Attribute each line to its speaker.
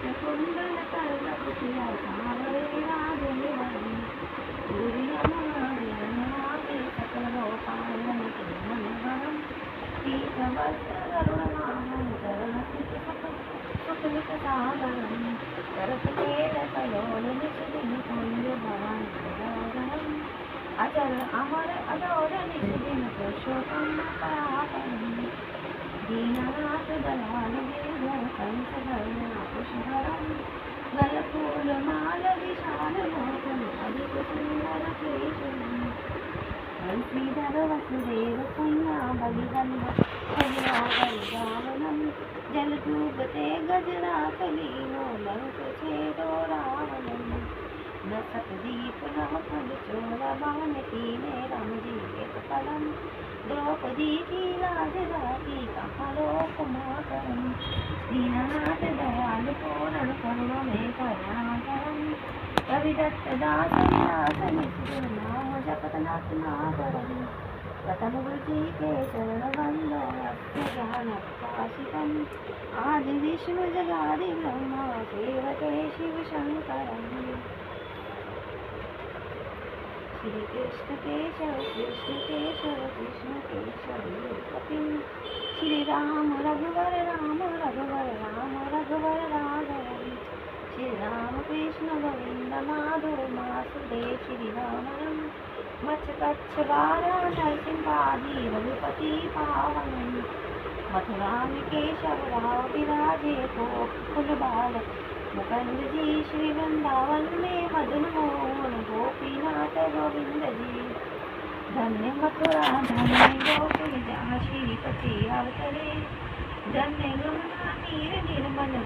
Speaker 1: कृष्णकुण्डल कर्णकुटिया सावरे राजनिवासी सूर्यमागे सकलोपायन मनोहरम पीतवस्त्रगरुडवाहन चरणकुटिसुकृतसागरं करतकेलकलोलनिषदिनकुञ्जभवानीगरं अचल अमर अडोर निषदिन पुरुषोत्तम परापरम् दीननाथ दयाल गिरिधर कंसधर्मकुशधरं गलफूलमाल विशाल लोचन अधिक सुंदर केशवम् श्रीधर वसुदेव कन्या बलिगन्धवनं जलधूपते गजरातलीनो लंकछेदो रावणम् न सतदीप नव फलचोरबाणकीने रमजीयतफलं द्रौपदी की लाजराती कमलोपमाकरं दीननाथ दयाल पूर्ण करुण में करुणाकरं कविदत्त दास विलास निष्ठुर नाम जपत नाथ नागरं प्रथम गुरुजी के चरण वंदन ज्ञान प्रकाशितम् आदि विष्णु जगादि ब्रह्मा सेवते शिव शंकरम् श्री कृष्ण केशव कृष्ण कपिल श्री राम रघुवर राम राघव श्री राम कृष्ण गोविंद माधव वासुदेव श्री रामरम मच्छ कच्छ बारा नरसिंहादि रघुपति पावन मथुरा में केशव राव विराजे गोकुल बालक मुकुंद जी श्री वृंदावन में मदन मोहन गोपीनाथ गोविंद जी धन्य मथुरा धन्य गोकुल जहाँ श्रीपति अवतरे धन्य गंगा तीर निर्मल